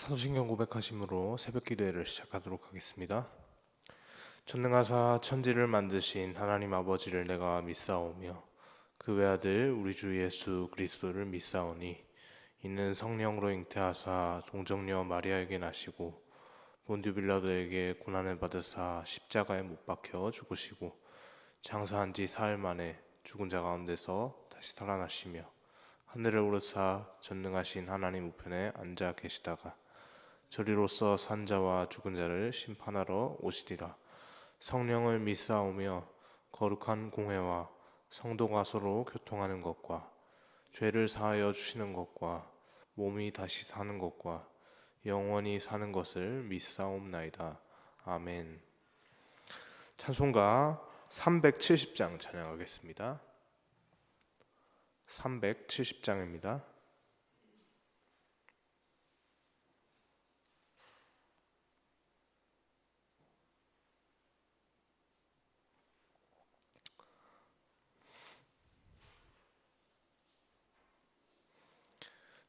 사도신경 고백하심으로 새벽 기도회를 시작하도록 하겠습니다. 전능하사 천지를 만드신 하나님 아버지를 내가 믿사오며 그 외아들 우리 주 예수 그리스도를 믿사오니 이는 성령으로 잉태하사 동정녀 마리아에게 나시고 본디오 빌라도에게 고난을 받으사 십자가에 못 박혀 죽으시고 장사한 지 사흘 만에 죽은 자 가운데서 다시 살아나시며 하늘에 오르사 전능하신 하나님 우편에 앉아 계시다가 저리로서 산 자와 죽은 자를 심판하러 오시리라. 성령을 믿사오며 거룩한 공회와 성도가 서로 교통하는 것과 죄를 사하여 주시는 것과 몸이 다시 사는 것과 영원히 사는 것을 믿사옵나이다. 아멘. 찬송가 370장 찬양하겠습니다. 370장입니다.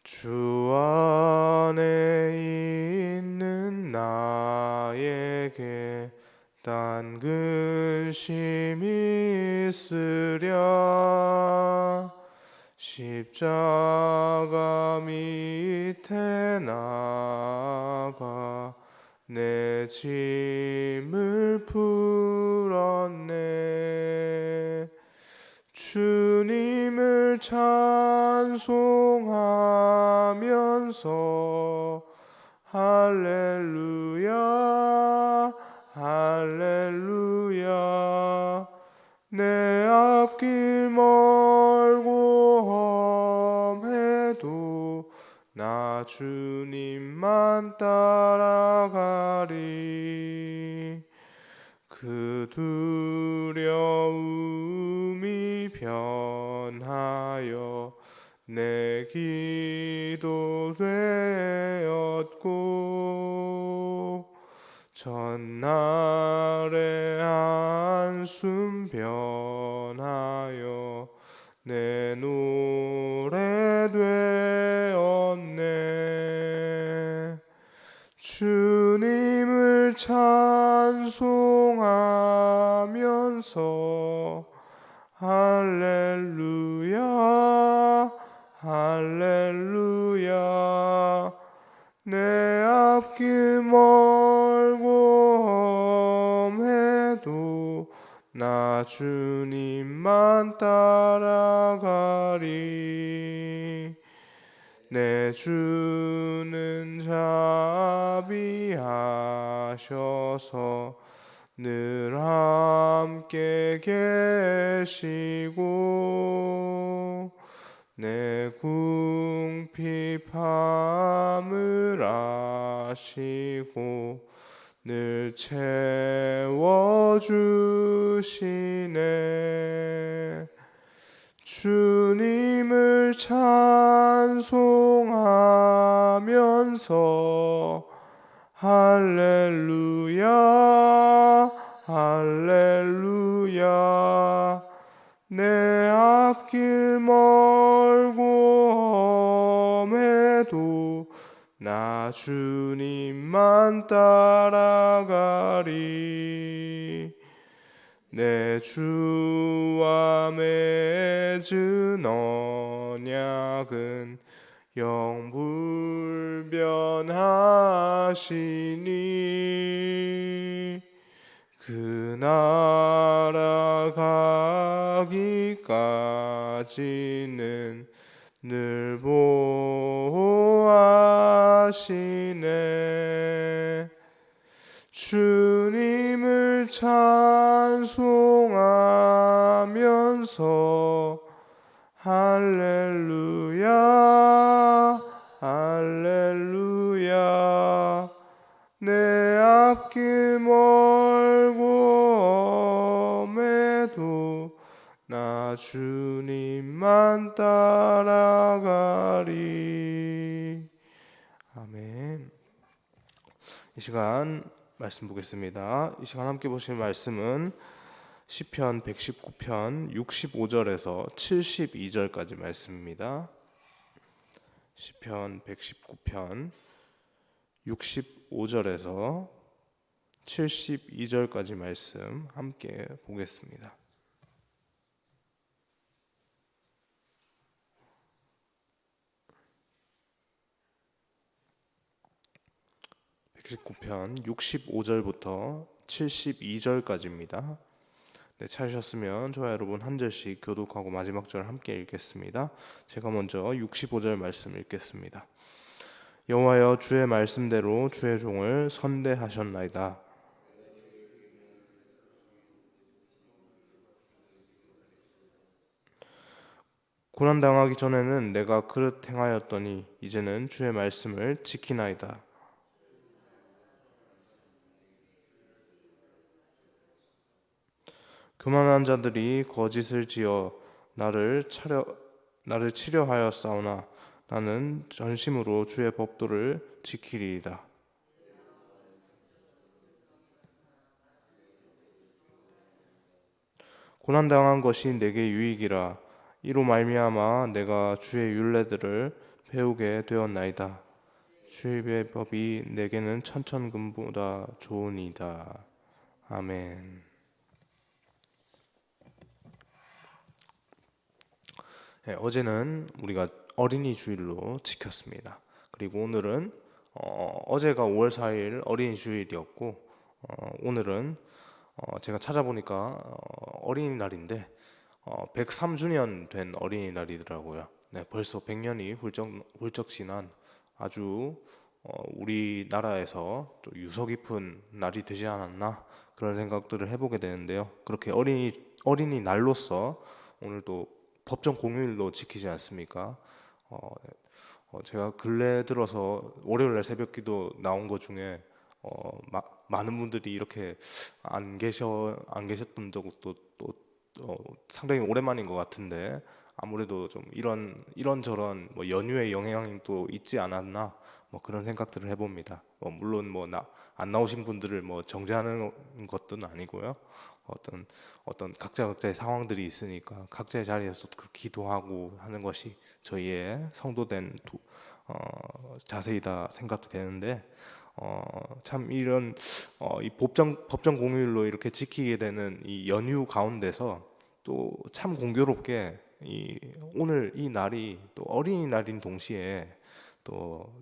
주 안에 있는 나에게 딴 근심이 있으랴 십자가 밑에 나가 내 짐을 풀었네. 주님을 찬송하면서 할렐루야 할렐루야 내 앞길 멀고 험해도 나 주님만 따라가리. 그 두려움이 변하여 내 기도 되었고 전날의 한숨 변하여 내 노래 되었네. 주님을 찬송하면서 할렐루야 할렐루야 내 앞길 멀고 험해도 나 주님만 따라가리. 내 주는 자비하셔서 늘 함께 계시고 내 궁핍함을 아시고 늘 채워주시네. 주님을 찬송하면서 할렐루야 할렐루야 내 앞길 멀고 험해도 나 주님만 따라가리. 내 주와 맺은 언약은 영불변하시니 그 나라 가기까지는 늘 보호하시네. 주님을 찬송하면서 할렐루야 할렐루야 내 앞길 멀고 험해도 나 주님만 따라가리. 아멘. 이 시간 말씀 보겠습니다. 이 시간 함께 보실 말씀은 시편 119편 65절에서 72절까지 말씀입니다. 시편 119편 65절에서 72절까지 말씀 함께 보겠습니다. 119편 65절부터 72절까지입니다. 네, 찾으셨으면 저와 여러분 한 절씩 교독하고 마지막 절 함께 읽겠습니다. 제가 먼저 65절 말씀 읽겠습니다. 여호와여, 주의 말씀대로 주의 종을 선대하셨나이다. 고난당하기 전에는 내가 그릇 행하였더니 이제는 주의 말씀을 지키나이다. 교만한 자들이 거짓을 지어 나를 치려 하였사오나 나는 전심으로 주의 법도를 지키리이다. 고난당한 것이 내게 유익이라. 이로 말미암아 내가 주의 율례들을 배우게 되었나이다. 주의 법이 내게는 천천금보다 좋으니이다. 아멘. 네, 어제는 우리가 어린이 주일로 지켰습니다. 그리고 오늘은 어제가 5월 4일 어린이 주일이었고 오늘은 제가 찾아보니까 어린이날인데 103주년 된 어린이날이더라고요. 네, 벌써 100년이 훌쩍 지난 아주 우리나라에서 또 유서 깊은 날이 되지 않았나 그런 생각들을 해보게 되는데요. 그렇게 어린이날로서 오늘도 법정 공휴일로 지키지 않습니까? 제가 근래 들어서 월요일날 새벽기도 나온 것 중에 많은 분들이 이렇게 안 계셨던 적도 상당히 오랜만인 것 같은데 아무래도 좀 이런저런 뭐 연휴의 영향이 또 있지 않았나 뭐 그런 생각들을 해봅니다. 물론 안 나오신 분들을 정죄하는 것도 아니고요. 어떤 각자의 상황들이 있으니까 각자의 자리에서 기도하고 하는 것이 저희의 성도된 자세이다 생각도 되는데 참 이런 이 법정 공휴일로 이렇게 지키게 되는 이 연휴 가운데서 또 참 공교롭게 오늘 이 날이 또 어린이날인 동시에 또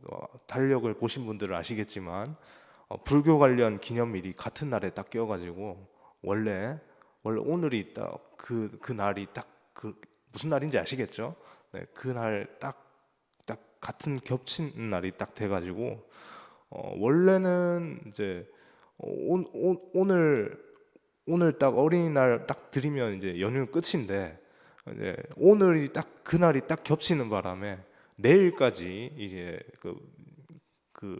달력을 보신 분들은 아시겠지만 불교 관련 기념일이 같은 날에 딱 끼어가지고 원래 오늘이 딱 그 날이 딱 무슨 날인지 아시겠죠? 네, 그날 딱 같은 겹친 날이 딱 돼가지고 원래는 이제 오늘 딱 어린이날 딱 드리면 이제 연휴 끝인데 이제 오늘이 딱 그날이 딱 겹치는 바람에 내일까지 이제 그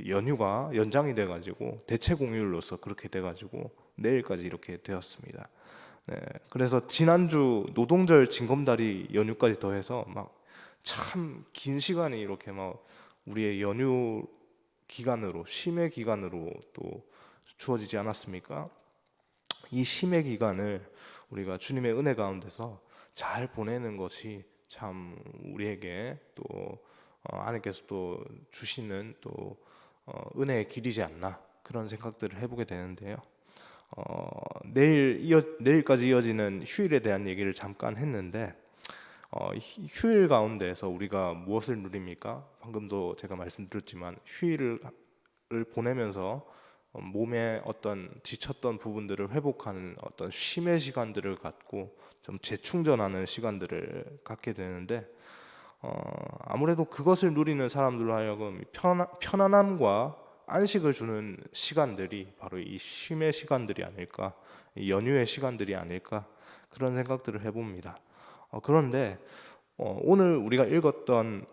연휴가 연장이 돼가지고 대체 공휴일로서 그렇게 돼가지고 내일까지 이렇게 되었습니다. 네, 그래서 지난주 노동절 징검다리 연휴까지 더해서 막 참 긴 시간이 이렇게 막 우리의 연휴 기간으로 쉼의 기간으로 또 주어지지 않았습니까? 이 쉼의 기간을 우리가 주님의 은혜 가운데서 잘 보내는 것이 참 우리에게 또 하나님께서 또 주시는 또 은혜의 길이지 않나 그런 생각들을 해보게 되는데요. 내일까지 이어지는 휴일에 대한 얘기를 잠깐 했는데 휴일 가운데서 우리가 무엇을 누립니까? 방금도 제가 말씀드렸지만 휴일을 보내면서 몸의 어떤 지쳤던 부분들을 회복하는 어떤 쉼의 시간들을 갖고 좀 재충전하는 시간들을 갖게 되는데 아무래도 그것을 누리는 사람들로 하여금 편안함과 안식을 주는 시간들이 바로 이 쉼의 시간들이 아닐까, 이 연휴의 시간들이 아닐까 그런 생각들을 해봅니다. 그런데 오늘 우리가 읽었던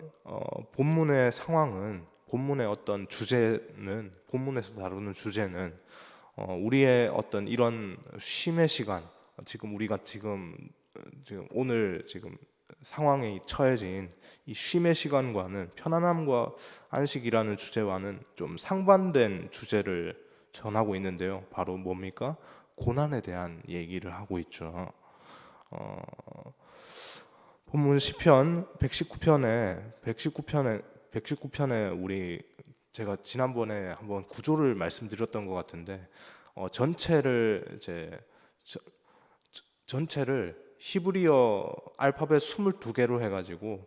본문의 상황은 본문의 어떤 주제는 본문에서 다루는 주제는 우리의 어떤 이런 쉼의 시간 우리가 지금 오늘 상황에 처해진 이 쉼의 시간과는 편안함과 안식이라는 주제와는 좀 상반된 주제를 전하고 있는데요. 바로 뭡니까? 고난에 대한 얘기를 하고 있죠. 본문 시편 119편에 우리 제가 지난번에 한번 구조를 말씀드렸던 것 같은데 전체를 이제 저- 전체를 히브리어 알파벳 22개로 해가지고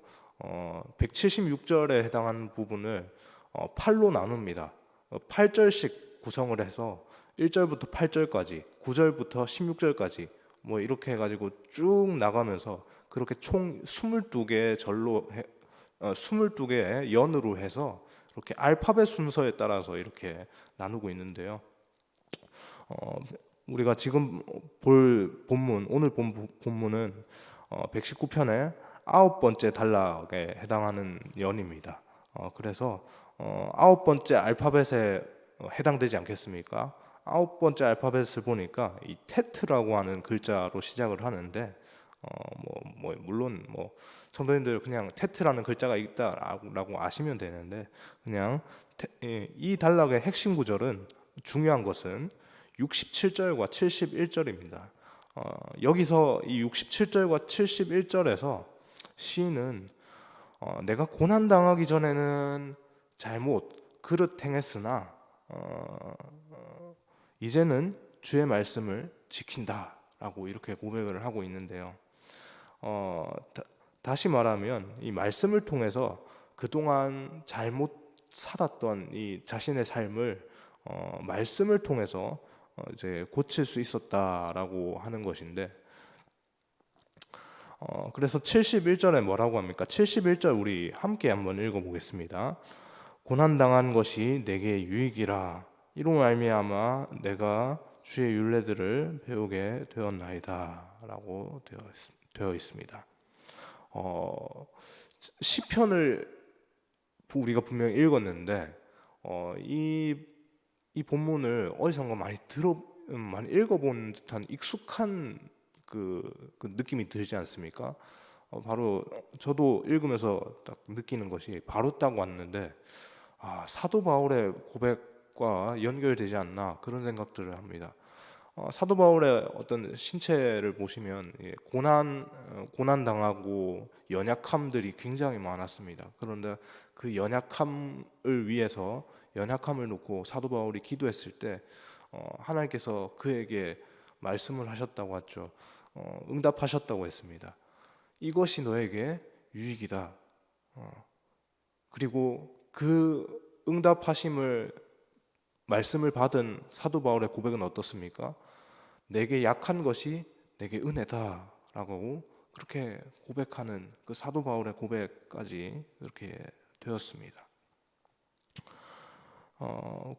176절에 해당하는 부분을 8로 나눕니다. 8절씩 구성을 해서 1절부터 8절까지, 9절부터 16절까지 뭐 이렇게 해가지고 쭉 나가면서 그렇게 총 22개의 절로 22개의 연으로 해서 이렇게 알파벳 순서에 따라서 이렇게 나누고 있는데요. 어, 우리가 지금 볼 본문, 오늘 본 본문은 119편의 9번째 단락에 해당하는 연입니다. 그래서 9번째 알파벳에 해당되지 않겠습니까? 9번째 알파벳을 보니까 이 테트라고 하는 글자로 시작을 하는데 물론 성도님들 그냥 테트라는 글자가 있다라고 아시면 되는데 그냥 이 단락의 핵심 구절은 중요한 것은 67절과 71절입니다. 여기서 이 67절과 71절에서 시인은 내가 고난 당하기 전에는 잘못 그릇 행했으나 이제는 주의 말씀을 지킨다라고 이렇게 고백을 하고 있는데요. 다시 말하면 이 말씀을 통해서 그동안 잘못 살았던 이 자신의 삶을 말씀을 통해서 이제 고칠 수 있었다라고 하는 것인데 그래서 71절에 뭐라고 합니까? 71절 우리 함께 한번 읽어보겠습니다. 고난 당한 것이 내게 유익이라 이로 말미암아 내가 주의 율례들을 배우게 되었나이다라고 되어 있습니다. 시편을 우리가 분명히 읽었는데 이 본문을 어디선가 많이 읽어본 듯한 익숙한 그 느낌이 들지 않습니까? 바로 저도 읽으면서 딱 느끼는 것이 바로 딱 왔는데 사도 바울의 고백과 연결되지 않나 그런 생각들을 합니다. 사도 바울의 어떤 신체를 보시면 고난 당하고 연약함들이 굉장히 많았습니다. 그런데 그 연약함을 위해서 연약함을 놓고 사도 바울이 기도했을 때 하나님께서 그에게 말씀을 하셨다고 하죠. 응답하셨다고 했습니다. 이것이 너에게 유익이다. 그리고 그 응답하심을 말씀을 받은 사도 바울의 고백은 어떻습니까? 내게 약한 것이 내게 은혜다라고 그렇게 고백하는 그 사도 바울의 고백까지 그렇게 되었습니다.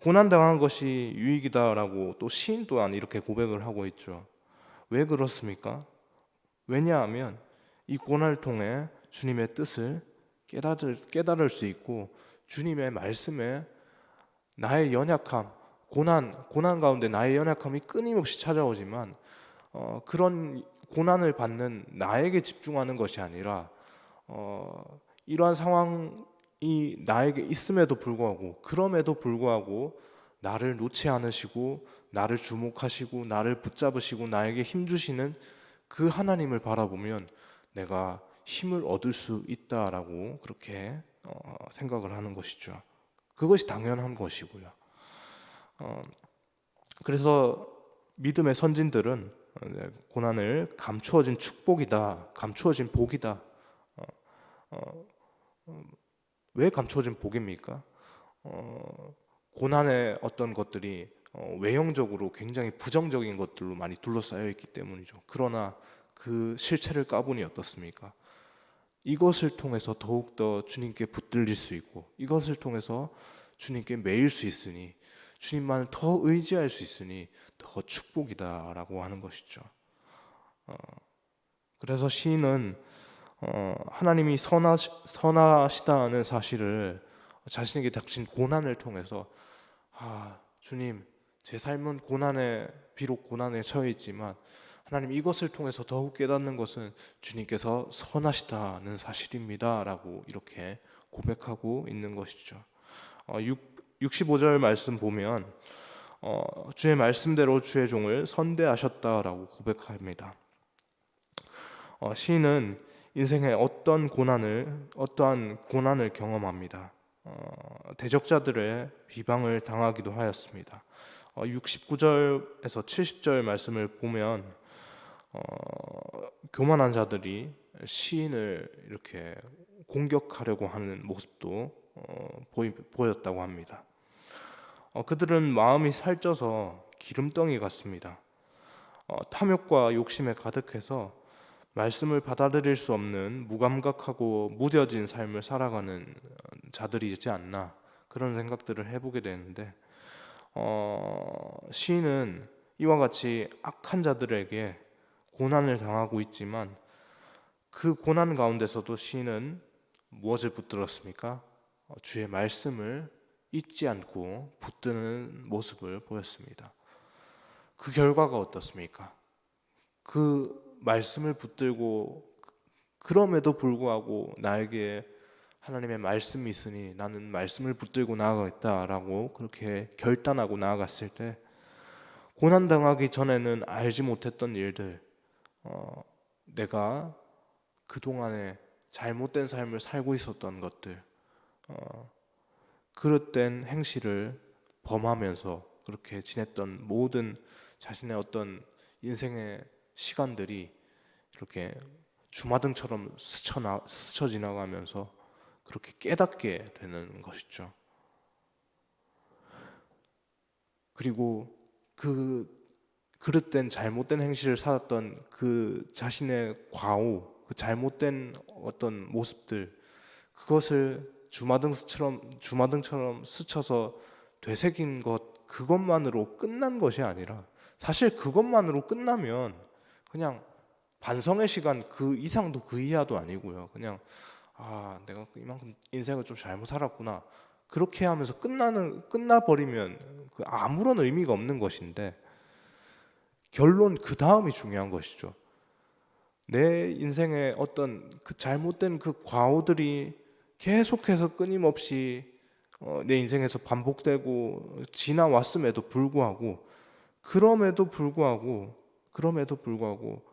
고난 당한 것이 유익이다라고 또 시인 또한 이렇게 고백을 하고 있죠. 왜 그렇습니까? 왜냐하면 이 고난을 통해 주님의 뜻을 깨달을 수 있고 주님의 말씀에 나의 연약함, 고난 가운데 나의 연약함이 끊임없이 찾아오지만 그런 고난을 받는 나에게 집중하는 것이 아니라 이러한 상황이 나에게 있음에도 불구하고 그럼에도 불구하고 나를 놓지 않으시고 나를 주목하시고 나를 붙잡으시고 나에게 힘 주시는 그 하나님을 바라보면 내가 힘을 얻을 수 있다라고 그렇게 생각을 하는 것이죠. 그것이 당연한 것이고요. 그래서 믿음의 선진들은 고난을 감추어진 축복이다, 감추어진 복이다. 왜 감추어진 복입니까? 고난의 어떤 것들이 외형적으로 굉장히 부정적인 것들로 많이 둘러싸여 있기 때문이죠. 그러나 그 실체를 까보니 어떻습니까? 이것을 통해서 더욱더 주님께 붙들릴 수 있고 이것을 통해서 주님께 매일 수 있으니 주님만을 더 의지할 수 있으니 더 축복이다라고 하는 것이죠. 그래서 시인은 하나님이 선하시다는 사실을 자신에게 닥친 고난을 통해서 주님 제 삶은 비록 고난에 처해 있지만 하나님 이것을 통해서 더욱 깨닫는 것은 주님께서 선하시다는 사실입니다 라고 이렇게 고백하고 있는 것이죠. 65절 말씀 보면 주의 말씀대로 주의 종을 선대하셨다라고 고백합니다. 시인은 인생의 어떠한 고난을 경험합니다. 대적자들의 비방을 당하기도 하였습니다. 69절에서 70절 말씀을 보면 교만한 자들이 시인을 이렇게 공격하려고 하는 모습도 보였다고 합니다. 그들은 마음이 살쪄서 기름덩이 같습니다. 탐욕과 욕심에 가득해서 말씀을 받아들일 수 없는 무감각하고 무뎌진 삶을 살아가는 자들이지 않나, 그런 생각들을 해보게 되는데, 시인은 이와 같이 악한 자들에게 고난을 당하고 있지만 그 고난 가운데서도 시인은 무엇을 붙들었습니까? 주의 말씀을 잊지 않고 붙드는 모습을 보였습니다. 그 결과가 어떻습니까? 그 말씀을 붙들고 그럼에도 불구하고 나에게 하나님의 말씀이 있으니 나는 말씀을 붙들고 나아가겠다라고 그렇게 결단하고 나아갔을 때, 고난당하기 전에는 알지 못했던 일들, 내가 그동안에 잘못된 삶을 살고 있었던 것들, 그릇된 행실을 범하면서 그렇게 지냈던 모든 자신의 어떤 인생의 시간들이 이렇게 주마등처럼 스쳐 지나가면서 그렇게 깨닫게 되는 것이죠. 그리고 그 그릇된 잘못된 행실을 살았던 그 자신의 과오, 그 잘못된 어떤 모습들, 그것을 주마등처럼 스쳐서 되새긴 것, 그것만으로 끝난 것이 아니라, 사실 그것만으로 끝나면 그냥 반성의 시간 그 이상도 그 이하도 아니고요. 그냥 내가 이만큼 인생을 좀 잘못 살았구나, 그렇게 하면서 끝나버리면 그 아무런 의미가 없는 것인데, 결론 그 다음이 중요한 것이죠. 내 인생의 어떤 그 잘못된 그 과오들이 계속해서 끊임없이 내 인생에서 반복되고 지나왔음에도 불구하고, 그럼에도 불구하고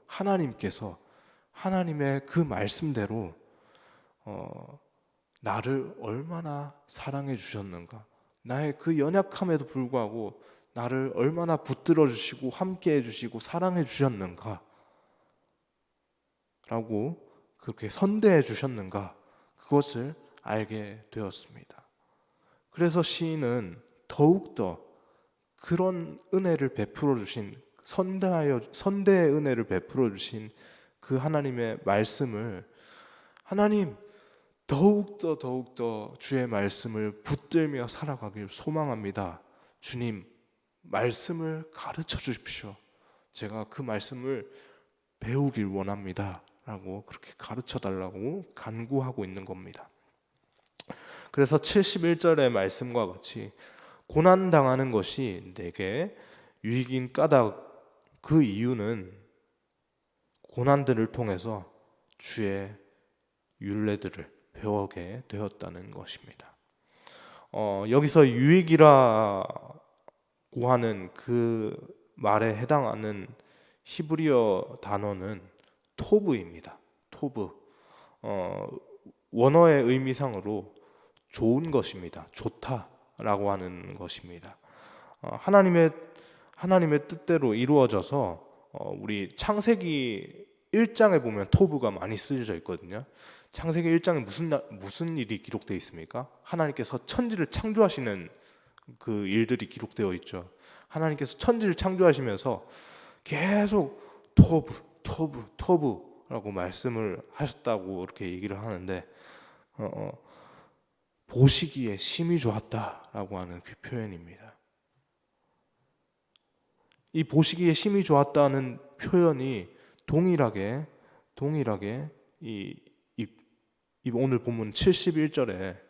하나님께서 하나님의 그 말씀대로 나를 얼마나 사랑해 주셨는가, 나의 그 연약함에도 불구하고 나를 얼마나 붙들어 주시고 함께 해주시고 사랑해 주셨는가, 라고 그렇게 선대해 주셨는가, 그것을 알게 되었습니다. 그래서 시인은 더욱더 그런 은혜를 베풀어 주신, 선대의 은혜를 베풀어 주신 그 하나님의 말씀을, 하나님 더욱더 주의 말씀을 붙들며 살아가길 소망합니다. 주님, 말씀을 가르쳐 주십시오. 제가 그 말씀을 배우길 원합니다. 라고 그렇게 가르쳐 달라고 간구하고 있는 겁니다. 그래서 71절의 말씀과 같이 고난당하는 것이 내게 유익인 까닭, 그 이유는 고난들을 통해서 주의 율례들을 배우게 되었다는 것입니다. 여기서 유익이라고 하는 그 말에 해당하는 히브리어 단어는 토브입니다. 토브. 원어의 의미상으로 좋은 것입니다. 좋다라고 하는 것입니다. 하나님의 뜻대로 이루어져서 우리 창세기 1장에 보면 토브가 많이 쓰여져 있거든요. 창세기 1장에 무슨 일이 기록되어 있습니까? 하나님께서 천지를 창조하시는 그 일들이 기록되어 있죠. 하나님께서 천지를 창조하시면서 계속 토브라고 말씀을 하셨다고 이렇게 얘기를 하는데, 보시기에 심히 좋았다라고 하는 그 표현입니다. 이 보시기에 심히 좋았다는 표현이 동일하게 이 오늘 본문 71절에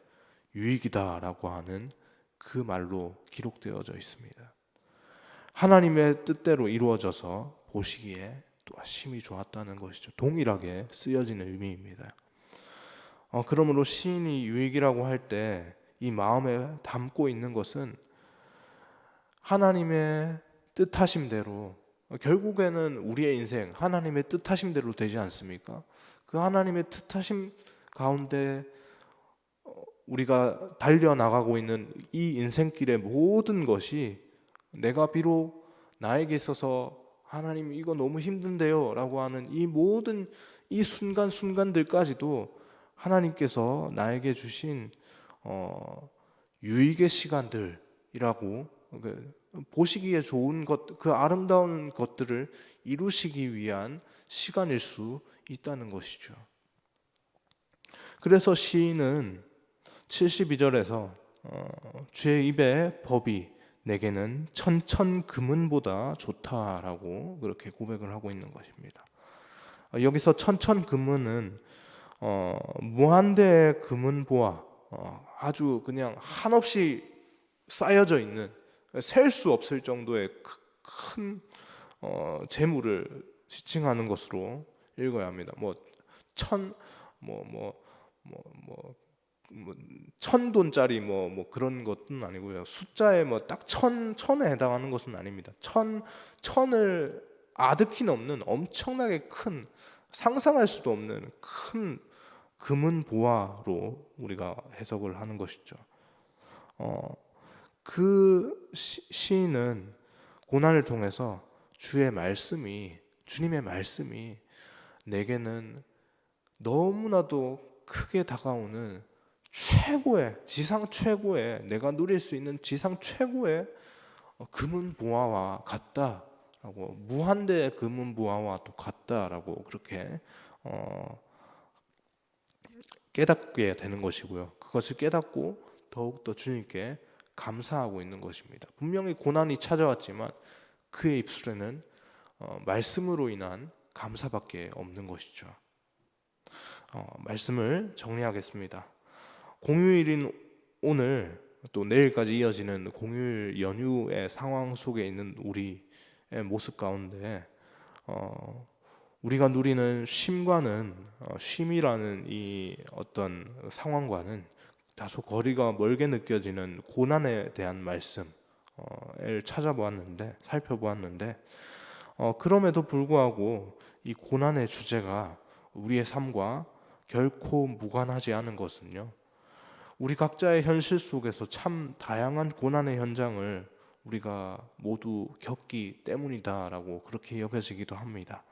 유익이다라고 하는 그 말로 기록되어져 있습니다. 하나님의 뜻대로 이루어져서 보시기에 또 심히 좋았다는 것이죠. 동일하게 쓰여지는 의미입니다. 그러므로 시인이 유익이라고 할 때 이 마음에 담고 있는 것은 하나님의 뜻하심대로, 결국에는 우리의 인생 하나님의 뜻하심대로 되지 않습니까? 그 하나님의 뜻하심 가운데 우리가 달려나가고 있는 이 인생길의 모든 것이 내가 비록 나에게 있어서 하나님 이거 너무 힘든데요 라고 하는 이 모든 이 순간순간들까지도 하나님께서 나에게 주신 유익의 시간들이라고, 보시기에 좋은 것, 그 아름다운 것들을 이루시기 위한 시간일 수 있다는 것이죠. 그래서 시인은 72절에서 주의 입의 법이 내게는 천천금은보다 좋다라고 그렇게 고백을 하고 있는 것입니다. 여기서 천천금은은 무한대의 금은보화, 아주 그냥 한없이 쌓여져 있는, 셀 수 없을 정도의 큰 재물을 지칭하는 것으로 읽어야 합니다. 천 돈짜리 그런 것은 아니고요. 숫자에 딱 천에 해당하는 것은 아닙니다. 천을 아득히 넘는 엄청나게 큰, 상상할 수도 없는 큰 금은 보화로 우리가 해석을 하는 것이죠. 그 시인은 고난을 통해서 주님의 말씀이 내게는 너무나도 크게 다가오는 지상 최고의, 내가 누릴 수 있는 지상 최고의 금은 보화와 같다라고, 무한대의 금은 보화와 똑같다라고 그렇게 깨닫게 되는 것이고요. 그것을 깨닫고 더욱더 주님께 감사하고 있는 것입니다. 분명히 고난이 찾아왔지만 그의 입술에는 말씀으로 인한 감사밖에 없는 것이죠. 말씀을 정리하겠습니다. 공휴일인 오늘, 또 내일까지 이어지는 공휴일 연휴의 상황 속에 있는 우리의 모습 가운데 우리가 누리는 쉼이라는 이 어떤 상황과는 다소 거리가 멀게 느껴지는 고난에 대한 말씀을 살펴보았는데 그럼에도 불구하고 이 고난의 주제가 우리의 삶과 결코 무관하지 않은 것은요, 우리 각자의 현실 속에서 참 다양한 고난의 현장을 우리가 모두 겪기 때문이다라고 그렇게 여겨지기도 합니다.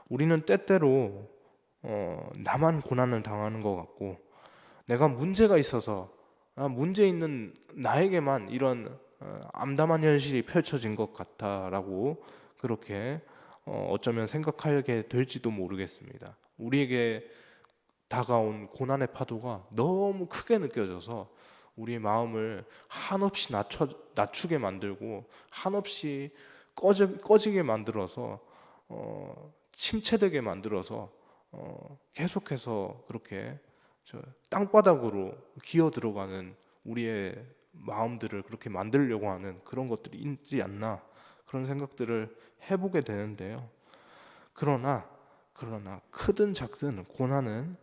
우리는 때때로 나만 고난을 당하는 것 같고, 내가 문제가 있어서 문제 있는 나에게만 이런 암담한 현실이 펼쳐진 것 같다라고 그렇게 어쩌면 생각하게 될지도 모르겠습니다. 우리에게 다가온 고난의 파도가 너무 크게 느껴져서 우리의 마음을 한없이 낮추게 만들고 한없이 꺼지게 만들어서 침체되게 만들어서 계속해서 그렇게 땅바닥으로 기어 들어가는 우리의 마음들을 그렇게 만들려고 하는 그런 것들이 있지 않나, 그런 생각들을 해보게 되는데요. 그러나 크든 작든 고난은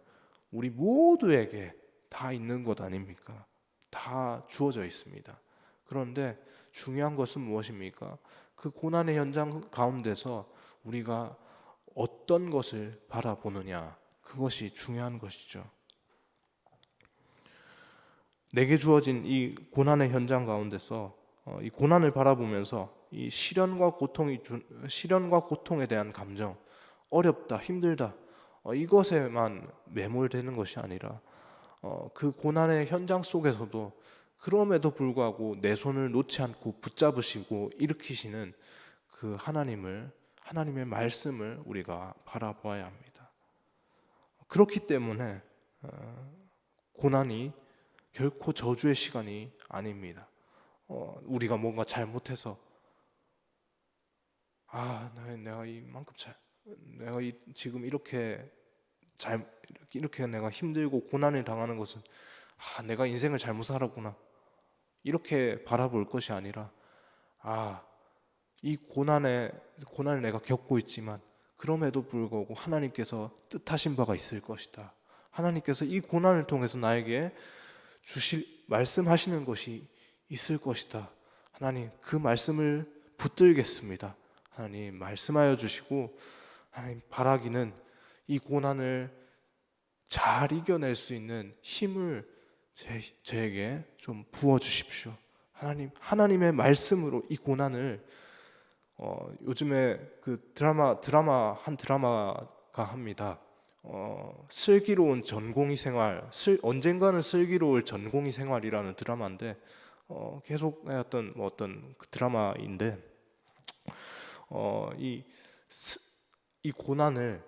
우리 모두에게 다 있는 것 아닙니까? 다 주어져 있습니다. 그런데 중요한 것은 무엇입니까? 그 고난의 현장 가운데서 우리가 어떤 것을 바라보느냐, 그것이 중요한 것이죠. 내게 주어진 이 고난의 현장 가운데서 이 고난을 바라보면서 이 시련과 고통에 대한 감정, 어렵다, 힘들다, 이것에만 매몰되는 것이 아니라 그 고난의 현장 속에서도 그럼에도 불구하고 내 손을 놓지 않고 붙잡으시고 일으키시는 그 하나님의 말씀을 우리가 바라보아야 합니다. 그렇기 때문에 고난이 결코 저주의 시간이 아닙니다. 우리가 뭔가 잘못해서 내가 지금 이렇게 내가 힘들고 고난을 당하는 것은 내가 인생을 잘못 살았구나, 이렇게 바라볼 것이 아니라 이 고난을 내가 겪고 있지만 그럼에도 불구하고 하나님께서 뜻하신 바가 있을 것이다. 하나님께서 이 고난을 통해서 나에게 말씀하시는 것이 있을 것이다. 하나님, 그 말씀을 붙들겠습니다. 하나님, 말씀하여 주시고, 하나님, 바라기는 이 고난을 잘 이겨낼 수 있는 힘을 저에게 좀 부어 주십시오. 하나님의 말씀으로 이 고난을 요즘에 그 한 드라마가 합니다. 슬기로운 전공의 생활, 언젠가는 슬기로울 전공의 생활이라는 드라마인데 계속 어떤 그 드라마인데 어, 이, 이 고난을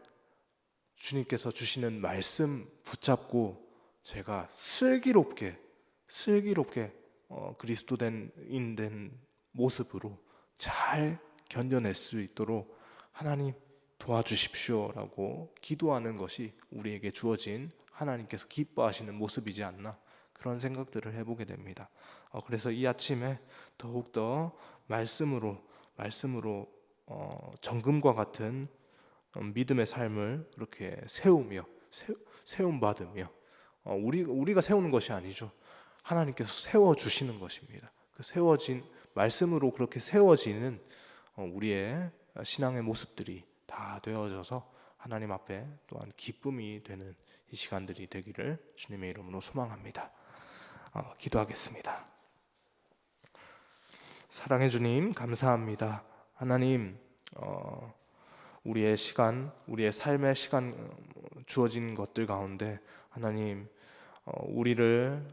주님께서 주시는 말씀 붙잡고 제가 슬기롭게 그리스도인인 된 모습으로 잘 견뎌낼 수 있도록 하나님 도와주십시오라고 기도하는 것이 우리에게 주어진 하나님께서 기뻐하시는 모습이지 않나 그런 생각들을 해보게 됩니다. 그래서 이 아침에 더욱더 말씀으로 정금과 같은 믿음의 삶을 그렇게 세움 받으며 우리가 세우는 것이 아니죠. 하나님께서 세워 주시는 것입니다. 그 세워진 말씀으로 그렇게 세워지는 우리의 신앙의 모습들이 다 되어져서 하나님 앞에 또한 기쁨이 되는 이 시간들이 되기를 주님의 이름으로 소망합니다. 기도하겠습니다. 사랑해 주님 감사합니다. 하나님 우리의 시간, 우리의 삶의 시간 주어진 것들 가운데 하나님 우리를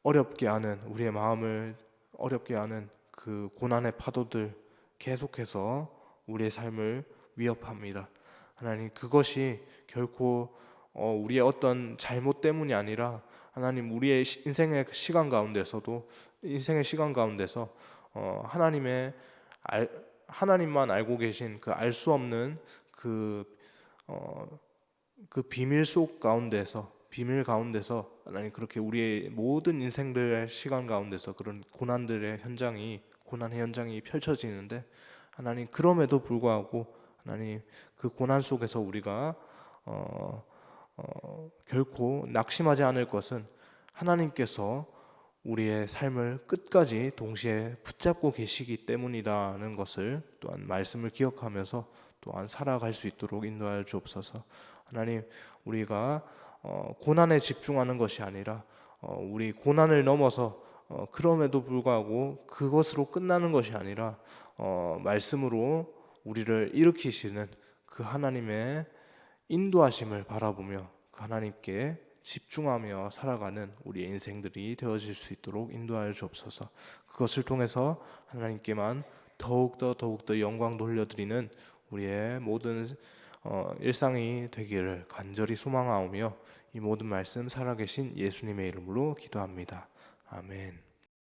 어렵게 하는 우리의 마음을 어렵게 하는 그 고난의 파도들 계속해서 우리의 삶을 위협합니다. 하나님 그것이 결코 우리의 어떤 잘못 때문이 아니라 하나님 우리의 인생의 시간 가운데서 하나님만 알고 계신 그 알 수 없는 그 비밀 가운데서 하나님 그렇게 우리의 모든 인생들의 시간 가운데서 그런 고난의 현장이 펼쳐지는데 하나님 그럼에도 불구하고 하나님 그 고난 속에서 우리가 결코 낙심하지 않을 것은 하나님께서 우리의 삶을 끝까지 동시에 붙잡고 계시기 때문이라는 것을 또한 말씀을 기억하면서 또한 살아갈 수 있도록 인도하여 주옵소서. 하나님 우리가 고난에 집중하는 것이 아니라 우리 고난을 넘어서 그럼에도 불구하고 그것으로 끝나는 것이 아니라 말씀으로 우리를 일으키시는 그 하나님의 인도하심을 바라보며 그 하나님께 집중하며 살아가는 우리의 인생들이 되어질 수 있도록 인도하여 주옵소서. 그것을 통해서 하나님께만 더욱더 영광 돌려드리는 우리의 모든 일상이 되기를 간절히 소망하오며 이 모든 말씀 살아계신 예수님의 이름으로 기도합니다. 아멘.